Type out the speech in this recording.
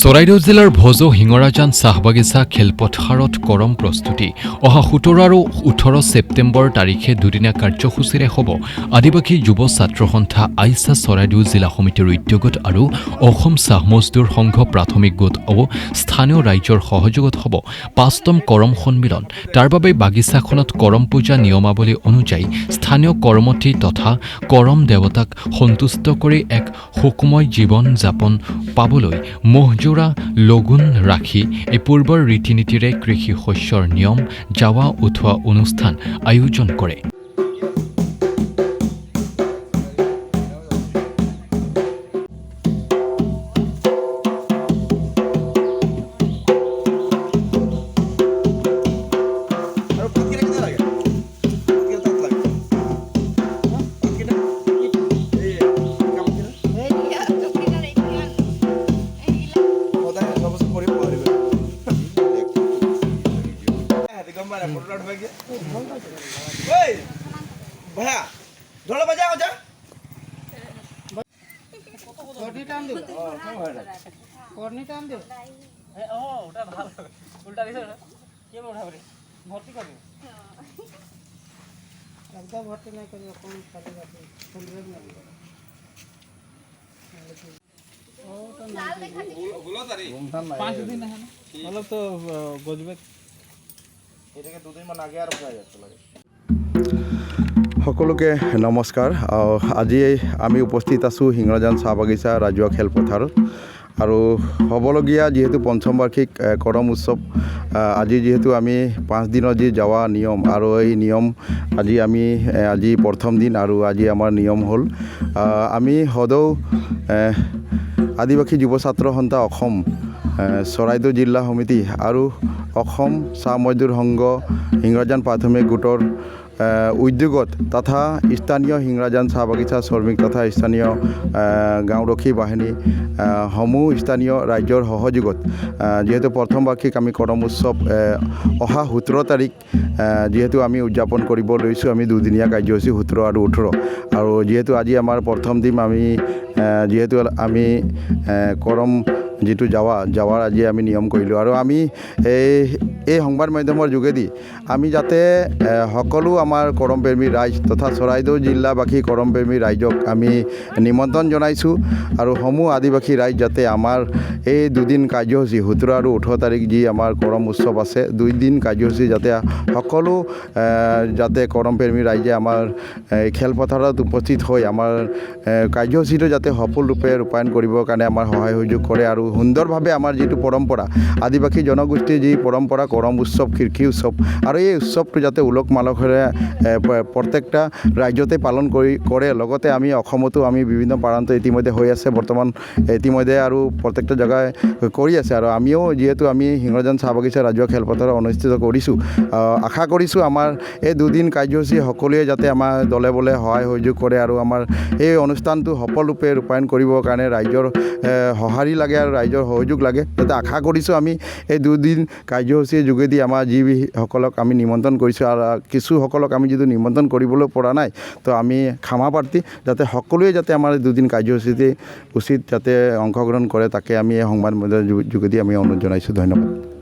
চৰাইদেউ জিলাৰ ভোজো হিঙৰাজান চাহবাগিচা খেলপথাৰত কৰম প্ৰস্তুতি অহা 17 আৰু 18 ছেপ্টেম্বৰ তাৰিখে দুদিনীয়া কাৰ্যসূচীৰে হ'ব আদিবাসী যুৱ ছাত্ৰ সন্থা আইছা চৰাইদেউ জিলা সমিতিৰ উদ্যোগত আৰু অসম চাহ মজদুৰ সংঘ প্ৰাথমিক গোট আৰু স্থানীয় ৰাইজৰ সহযোগত হ'ব ৫তম কৰম সন্মিলন। তাৰ বাবে বাগিচাখনত কৰম পূজা নিয়মাৱলী অনুযায়ী স্থানীয় কৰ্মঠী তথা কৰম দেৱতাক সন্তুষ্ট কৰি এক সুখময় জীৱন যাপন পাবলৈ মহজোৰা লগুণ ৰাখি এই পূৰ্বৰ ৰীতি নীতিৰে কৃষি শস্যৰ নিয়ম জাৱা উঠোৱা অনুষ্ঠান আয়োজন কৰে। भैया ढोल बजा हो जा कोर्नी टाइम दे कोर्नी टाइम दे ए ओ ওটা ভালো উল্টা দিছ কে উঠাবরে ভর্তি করবে একদম ভর্তি না করি কোন খালি আছে ফুলরে না ওটা না ওগুলো তারি 5 দিন না হলো তো গজবে এটাকে 2 দিন মান আগে আর হয়ে যাচ্ছে লাগে। সকলোকে নমস্কাৰ। আজি আমি উপস্থিত আছোঁ হিঙৰাজান চাহ বাগিচা ৰাজহুৱা খেলপথাৰত আৰু হ'বলগীয়া যিহেতু পঞ্চম বাৰ্ষিক কৰম উৎসৱ আজি যিহেতু আমি 5 দিনৰ যি যাৱা নিয়ম আৰু এই নিয়ম আজি প্ৰথম দিন আৰু আজি আমাৰ নিয়ম হ'ল আমি সদৌ আদিবাসী যুৱ ছাত্ৰ সন্থা অসম চৰাইদেউ জিলা সমিতি আৰু অসম চাহ মজদুৰ সংঘ হিঙৰাজান প্ৰাথমিক গোটৰ উদ্যোগত তথা স্থানীয় হিঙৰাজান চাহ বাগিচা শ্ৰমিক তথা স্থানীয় গাঁওৰক্ষী বাহিনী সমূহ স্থানীয় ৰাইজৰ সহযোগত যিহেতু প্ৰথম বাৰ্ষিক আমি কৰম উৎসৱ অহা 17 তাৰিখ যিহেতু আমি উদযাপন কৰিব লৈছোঁ। আমি দুদিনীয়া কাৰ্যসূচী 17 আৰু 18 আৰু যিহেতু আজি আমাৰ প্ৰথম দিন যিহেতু আমি কৰম যিটো যাৱাৰ আজি আমি নিয়ম কৰিলোঁ আৰু আমি এই সংবাদ মাধ্যমৰ যোগেদি আমি যাতে সকলো আমাৰ কৰমপ্ৰেমী ৰাইজ তথা চৰাইদেউ জিলাবাসী কৰমপ্ৰেমী ৰাইজক আমি নিমন্ত্ৰণ জনাইছোঁ আৰু সমূহ আদিবাসী ৰাইজ যাতে আমাৰ এই দুদিন কাৰ্যসূচী 17 আৰু 18 তাৰিখ যি আমাৰ কৰম উৎসৱ আছে 2 দিন কাৰ্যসূচী যাতে সকলো যাতে কৰমপ্ৰেমী ৰাইজে আমাৰ খেলপথাৰত উপস্থিত হৈ আমাৰ কাৰ্যসূচীটো যাতে সফলৰূপে ৰূপায়ণ কৰিবৰ কাৰণে আমাৰ সহায় সহযোগ কৰে আৰু সুন্দৰভাৱে আমাৰ যিটো পৰম্পৰা আদিবাসী জনগোষ্ঠীৰ যি পৰম্পৰা কৰম উৎসৱ কৃষি উৎসৱ আৰু এই উৎসৱটো যাতে উলক মালকেৰে প্ৰত্যেকটা ৰাজ্যতে পালন কৰে। লগতে আমি অসমতো আমি বিভিন্ন প্ৰান্ত ইতিমধ্যে হৈ আছে বৰ্তমান ইতিমধ্যে আৰু প্ৰত্যেকটা জেগাই কৰি আছে আৰু আমিও যিহেতু আমি হিঙৰাজান চাহ বাগিচা ৰাজহুৱা খেলপথাৰত অনুষ্ঠিত কৰিছোঁ আশা কৰিছোঁ আমাৰ এই দুদিন কাৰ্যসূচী সকলোৱে যাতে আমাৰ দলে বলে সহায় সহযোগ কৰে আৰু আমাৰ এই অনুষ্ঠানটো সফলৰূপে ৰূপায়ণ কৰিবৰ কাৰণে ৰাইজৰ সঁহাৰি লাগে আৰু ৰাইজৰ সহযোগ লাগে। যাতে আশা কৰিছোঁ আমি এই 2 দিন কাৰ্যসূচীৰ যোগেদি আমাৰ যিসকলক আমি নিমন্ত্ৰণ কৰিছোঁ আৰু কিছুসকলক আমি যদি নিমন্ত্ৰণ কৰিবলৈ পৰা নাই তো আমি ক্ষমা প্ৰাৰ্থী যাতে সকলোৱে যাতে আমাৰ 2 দিন কাৰ্যসূচীতে উচিত যাতে অংশগ্ৰহণ কৰে তাকে আমি এই সংবাদ মাধ্যমৰ যোগেদি আমি অনুৰোধ জনাইছোঁ। ধন্যবাদ।